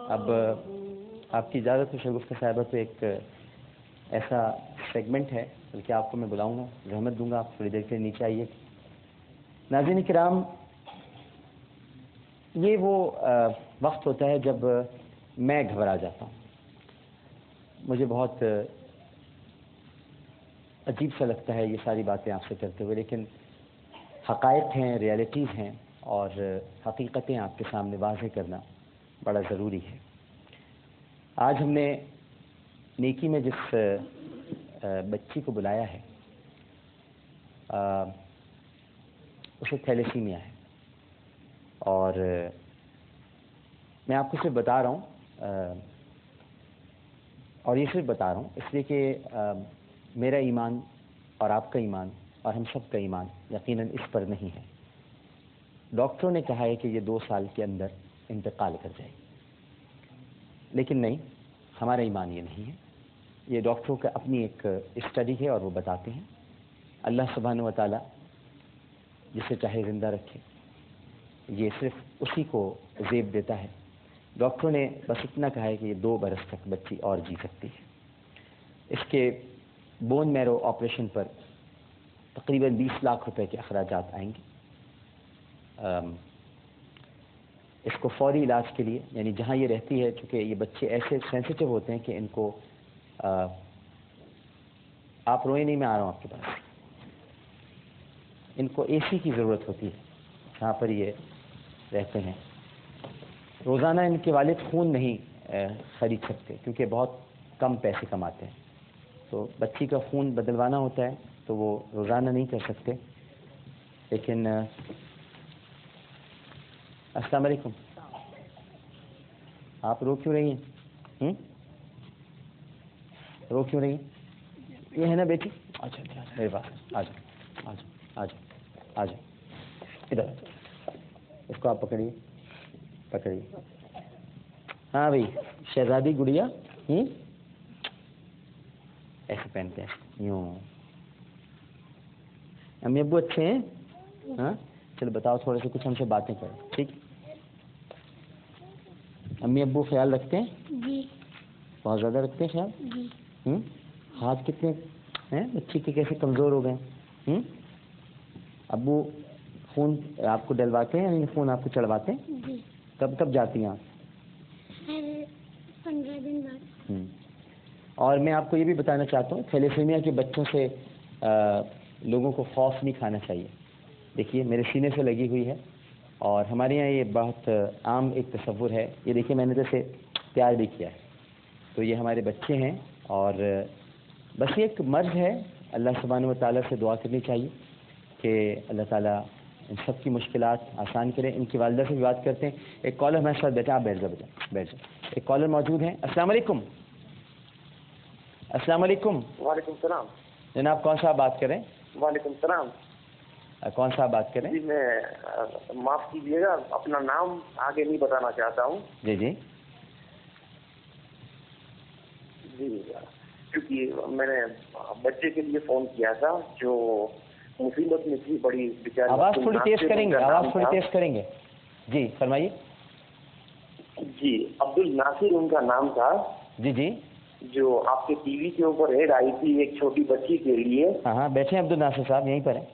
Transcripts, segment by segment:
اب آپ کی اجازت ہے شگفتہ صاحبہ تو ایک ایسا سیگمنٹ ہے بلکہ آپ کو میں بلاؤں گا، رحمت دوں گا، آپ تھوڑی دیر کے نیچے آئیے۔ ناظرین کرام، یہ وہ وقت ہوتا ہے جب میں گھبرا جاتا ہوں، مجھے بہت عجیب سا لگتا ہے یہ ساری باتیں آپ سے کرتے ہوئے، لیکن حقائق ہیں، ریالٹیز ہیں، اور حقیقتیں آپ کے سامنے واضح کرنا بڑا ضروری ہے۔ آج ہم نے نیکی میں جس بچی کو بلایا ہے اسے تھیلیسیمیا ہے، اور میں آپ کو صرف بتا رہا ہوں، اور یہ صرف بتا رہا ہوں اس لیے کہ میرا ایمان اور آپ کا ایمان اور ہم سب کا ایمان یقیناً اس پر نہیں ہے۔ ڈاکٹروں نے کہا ہے کہ یہ 2 سال کے اندر انتقال کر جائے گی، لیکن نہیں، ہمارا ایمان یہ نہیں ہے۔ یہ ڈاکٹروں کا اپنی ایک اسٹڈی ہے اور وہ بتاتے ہیں اللہ سبحانہ و تعالیٰ جسے چاہے زندہ رکھے، یہ صرف اسی کو زیب دیتا ہے۔ ڈاکٹروں نے بس اتنا کہا ہے کہ یہ 2 برس تک بچی اور جی سکتی ہے۔ اس کے بون میرو آپریشن پر تقریباً 20 لاکھ روپے کے اخراجات آئیں گے۔ اس کو فوری علاج کے لیے، یعنی جہاں یہ رہتی ہے، چونکہ یہ بچے ایسے سینسیٹیو ہوتے ہیں کہ ان کو آپ روئے نہیں، میں آ رہا ہوں آپ کے پاس، ان کو اے سی کی ضرورت ہوتی ہے جہاں پر یہ رہتے ہیں۔ روزانہ ان کے والد خون نہیں خرید سکتے کیونکہ بہت کم پیسے کماتے ہیں، تو بچی کا خون بدلوانا ہوتا ہے تو وہ روزانہ نہیں کر سکتے۔ لیکن السلام علیکم، آپ رو کیوں رہی ہیں؟ رو کیوں رہی ہیں؟ یہ ہے نا بیٹی، اچھا میرے پاس آ جاؤ، آ جاؤ، آ جاؤ، آ جاؤ، ادھر اس کو آپ پکڑیے، پکڑیے۔ ہاں بھائی، شہزادی گڑیا ایسے پہنتے ہیں یوں۔ امی ابو اچھے ہیں؟ ہاں چلو بتاؤ، تھوڑے سے کچھ ہم سے باتیں کریں، ٹھیک؟ امی ابو خیال رکھتے ہیں؟ جی بہت زیادہ رکھتے ہیں خیال؟ جی۔ ہاتھ کتنے ہیں بچی کے، کیسے کمزور ہو گئے؟ ابو خون آپ کو ڈلواتے ہیں، یعنی خون آپ کو چڑھواتے ہیں؟ جی۔ کب کب جاتی ہیں آپ؟ 15 دن بعد۔ اور میں آپ کو یہ بھی بتانا چاہتا ہوں، تھیلیسیمیا کے بچوں سے لوگوں کو خوف نہیں کھانا چاہیے۔ دیکھیے میرے سینے سے لگی ہوئی ہے، اور ہمارے یہاں یہ بہت عام ایک تصور ہے۔ یہ دیکھیے میں نے جیسے پیار بھی کیا ہے، تو یہ ہمارے بچے ہیں، اور بس یہ ایک مرض ہے۔ اللہ سبحانہ و تعالیٰ سے دعا کرنی چاہیے کہ اللہ تعالیٰ ان سب کی مشکلات آسان کریں۔ ان کی والدہ سے بھی بات کرتے ہیں۔ ایک کالر ہمارے ساتھ بیٹھا، آپ بیٹھ جاؤ، بیٹھ جاؤ، ایک کالر موجود ہیں۔ السلام علیکم۔ السلام علیکم۔ وعلیکم السلام جناب، کون صاحب بات کریں؟ وعلیکم السلام۔ کون صاحب بات کریں؟ جی میں معاف کیجیے گا، اپنا نام آگے نہیں بتانا چاہتا ہوں۔ جی جی جی، کیونکہ میں نے بچے کے لیے فون کیا تھا جو مصیبت میں تھی بڑی بیچاری۔ آواز تھوڑی تیز کریں گے، آواز تھوڑی تیز کریں گے۔ جی فرمائیے۔ جی، عبد الناصر ان کا نام تھا۔ جی جی، جو آپ کے ٹی وی کے اوپر ایڈ آئی تھی ایک چھوٹی بچی کے لیے۔ ہاں ہاں بیٹھے ہیں عبد الناصر صاحب، یہیں پر ہیں۔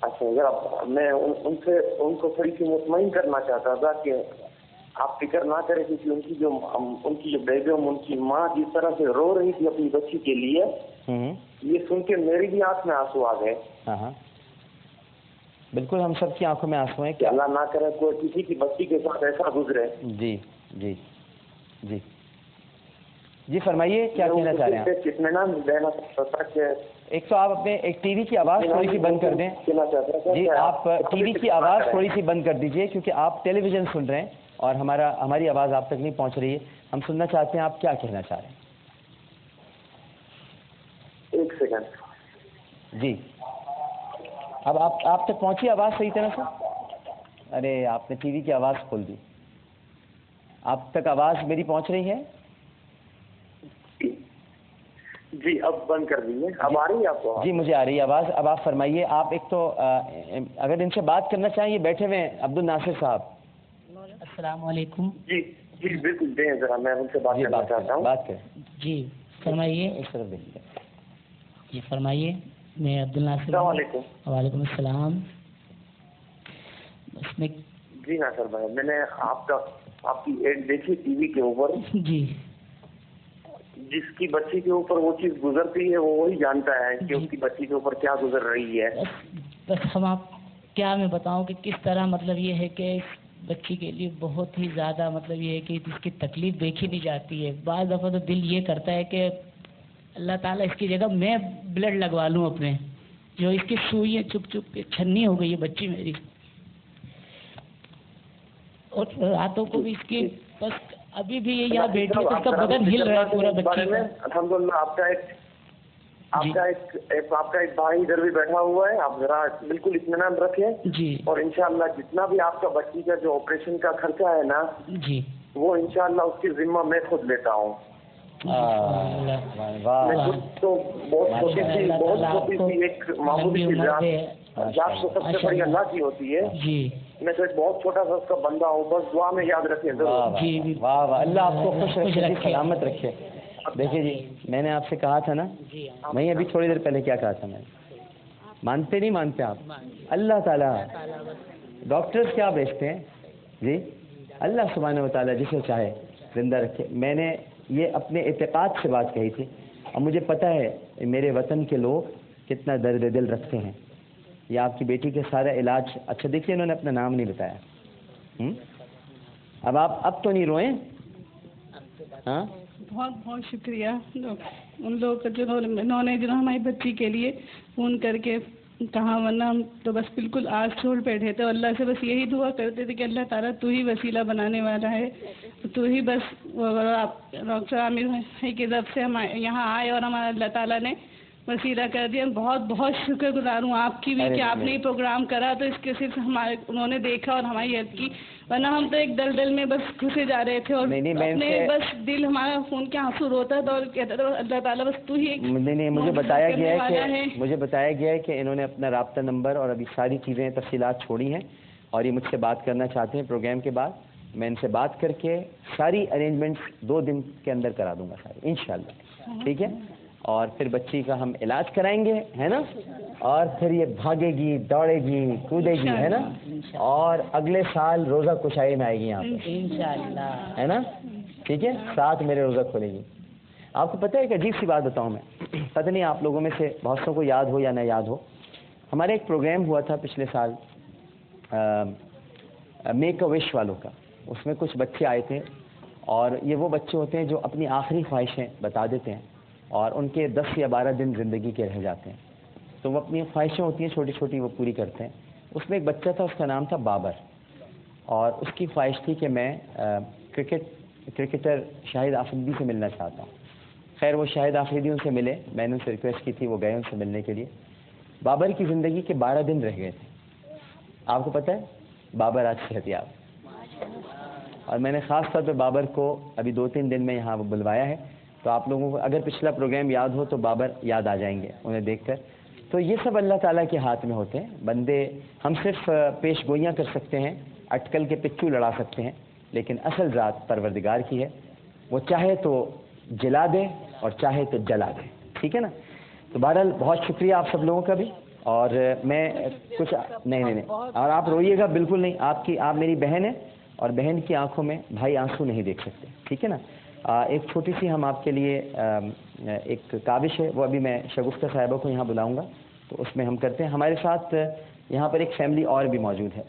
اچھا، ذرا میں ان کو تھوڑی سی مطمئن کرنا چاہتا تھا کہ آپ فکر نہ کریں، کیونکہ ان کی جو بیگم، ان کی ماں جس طرح سے رو رہی تھی اپنی بچی کے لیے، یہ سن کے میری بھی آنکھ میں آنسو آ گئے۔ ہاں ہاں بالکل، ہم سب کی آنکھوں میں آنسو ہیں کہ اللہ نہ کرے کوئی کسی کی بچی کے ساتھ ایسا گزرے۔ جی جی جی جی فرمائیے، کیا کہنا چاہ رہے ہیں؟ اطمینان دینا چاہتا کہ ایک تو آپ اپنے ایک ٹی وی کی آواز تھوڑی سی بند کر دیں۔ جی آپ ٹی وی کی آواز تھوڑی سی بند کر دیجئے، کیونکہ آپ ٹیلی ویژن سن رہے ہیں اور ہماری آواز آپ تک نہیں پہنچ رہی ہے۔ ہم سننا چاہتے ہیں آپ کیا کہنا چاہ رہے ہیں۔ ایک سیکنڈ۔ جی اب آپ تک پہنچی آواز صحیح طرح سے؟ ارے آپ نے ٹی وی کی آواز کھول دی۔ آپ تک آواز میری پہنچ رہی ہے؟ جی اب بند کر دیجیے۔ اب آ رہی ہے آپ کو؟ جی مجھے آ رہی ہے آواز۔ اب آپ فرمائیے، آپ ایک تو اگر ان سے بات کرنا چاہیں، یہ بیٹھے ہوئے ہیں عبد الناصر صاحب۔ السلام علیکم. جی جی بالکل دیں ذرا, میں ان سے بات کرنا چاہتا ہوں. بات کریں. جی فرمائیے. اس طرف دیکھیے. جی فرمائیے. میں عبد الناصر. السلام علیکم. وعلیکم السلام. اس میں جی ناصر بھائی, میں نے آپ کی ایڈ دیکھی ٹی وی کے اوپر. جی. جس کی بچی کے اوپر وہ چیز گزرتی ہے وہ وہی جانتا ہے کہ اس کی بچی کے اوپر کیا گزر رہی ہے. بس ہم آپ کیا میں بتاؤں کہ کس طرح مطلب یہ ہے کہ اس بچی کے لیے بہت ہی زیادہ مطلب یہ ہے کہ اس کی تکلیف دیکھی نہیں جاتی ہے. بعض دفعہ تو دل یہ کرتا ہے کہ اللہ تعالیٰ اس کی جگہ میں بلڈ لگوا لوں اپنے, جو اس کی سوئیاں چپ چپ کے چھنی ہو گئی ہے بچی میری, اور راتوں کو بھی اس کی بس ابھی بھی یہ یاد بیٹھی ہے, اس کا بدن ہل رہا ہے پورا بچے کا. الحمدللہ آپ کا ایک بھائی ادھر بھی بیٹھا ہوا ہے, آپ ذرا بالکل اطمینان رکھیں. جی. اور انشاءاللہ جتنا بھی آپ کا بچی کا جو آپریشن کا خرچہ ہے نا, جی, وہ انشاءاللہ اس کی ذمہ میں خود لیتا ہوں. میں خود تو بہت چھوٹی سی ایک معمولی سی ذات تو سب سے بڑی اللہ کی ہوتی ہے. جی. میں تو ایک بہت چھوٹا سا اس کا بندہ ہوں, بس دعا میں یاد رکھیں ضرور. جی. واہ واہ, اللہ آپ کو خوش رکھے, سلامت رکھے. دیکھیے جی, میں نے آپ سے کہا تھا نا, میں ابھی تھوڑی دیر پہلے کیا کہا تھا, میں مانتے نہیں مانتے آپ؟ اللہ تعالیٰ ڈاکٹرز کیا بیچتے ہیں جی, اللہ سبحانہ و تعالیٰ جسے چاہے زندہ رکھے. میں نے یہ اپنے اعتقاد سے بات کہی تھی, اور مجھے پتہ ہے میرے وطن کے لوگ کتنا درد دل رکھتے ہیں. یہ آپ کی بیٹی کے سارا علاج, اچھا دیکھیے انہوں نے اپنا نام نہیں بتایا. اب آپ اب تو نہیں روئیں. ہاں بہت بہت شکریہ ان لوگوں کا انہوں نے ہماری بچی کے لیے فون کر کے کہا, ورنہ ہم تو بس بالکل آس چھوڑ بیٹھے تھے. اللہ سے بس یہی دعا کرتے تھے کہ اللہ تعالیٰ تو ہی وسیلہ بنانے والا ہے, تو ہی بس ڈاکٹر عامر بھائی کی طرف سے ہم یہاں آئے اور ہمارا اللہ تعالیٰ نے وسیلہ کر دیا. بہت بہت شکر گزار ہوں آپ کی بھی کہ آپ نے یہ پروگرام کرا تو اس کے صرف انہوں نے دیکھا اور ہماری ہیلپ کی, ورنہ ہم تو ایک دل میں بس گھسے جا رہے تھے, اور اپنے بس دل ہمارا خون کے آنسو روتا تھا اور کہتا تھا اللہ تعالیٰ بس تو ہی. نہیں, مجھے بتایا گیا ہے کہ انہوں نے اپنا رابطہ نمبر اور ابھی ساری چیزیں تفصیلات چھوڑی ہیں, اور یہ مجھ سے بات کرنا چاہتے ہیں پروگرام کے بعد. میں ان سے بات کر کے ساری ارینجمنٹس 2 دن کے اندر کرا دوں گا سارے انشاءاللہ, ٹھیک ہے. اور پھر بچی کا ہم علاج کرائیں گے, ہے نا, اور پھر یہ بھاگے گی, دوڑے گی, کودے گی, ہے نا, اور اگلے سال روزہ کشائی میں آئے گی یہاں پہ انشاءاللہ, ہے نا, ٹھیک ہے. 7 میرے روزہ کھولے گی. آپ کو پتہ ہے کہ عجیب سی بات بتاؤں میں, پتہ نہیں آپ لوگوں میں سے بہت سو کو یاد ہو یا نہ یاد ہو, ہمارے ایک پروگرام ہوا تھا پچھلے سال میک اے وش والوں کا. اس میں کچھ بچے آئے تھے, اور یہ وہ بچے ہوتے ہیں جو اپنی آخری خواہشیں بتا دیتے ہیں, اور ان کے 10 یا 12 دن زندگی کے رہ جاتے ہیں. تو وہ اپنی خواہشیں ہوتی ہیں چھوٹی چھوٹی, وہ پوری کرتے ہیں. اس میں ایک بچہ تھا, اس کا نام تھا بابر, اور اس کی خواہش تھی کہ میں کرکٹر شاہد آفریدی سے ملنا چاہتا ہوں. خیر وہ شاہد آفریدی ان سے ملے, میں نے ان سے ریکویسٹ کی تھی, وہ گئے ان سے ملنے کے لیے. بابر کی زندگی کے 12 دن رہ گئے تھے. آپ کو پتہ ہے بابر آج صحت یاب, اور میں نے خاص طور پہ بابر کو ابھی 2-3 دن میں یہاں بلوایا ہے. تو آپ لوگوں کو اگر پچھلا پروگرام یاد ہو تو بابر یاد آ جائیں گے انہیں دیکھ کر. تو یہ سب اللہ تعالیٰ کے ہاتھ میں ہوتے ہیں. بندے ہم صرف پیش گوئیاں کر سکتے ہیں, اٹکل کے پچو لڑا سکتے ہیں, لیکن اصل ذات پروردگار کی ہے. وہ چاہے تو جلا دے اور چاہے تو جلا دے, ٹھیک ہے نا. تو بہرحال بہت شکریہ آپ سب لوگوں کا بھی. اور میں کچھ نہیں, اور آپ روئیے گا بالکل نہیں. آپ میری بہن ہیں, اور بہن کی آنکھوں میں بھائی آنسو نہیں دیکھ سکتے, ٹھیک ہے نا. ایک چھوٹی سی ہم آپ کے لیے ایک کاوش ہے, وہ ابھی میں شگفتہ صاحبہ کو یہاں بلاؤں گا, تو اس میں ہم کرتے ہیں. ہمارے ساتھ یہاں پر ایک فیملی اور بھی موجود ہے.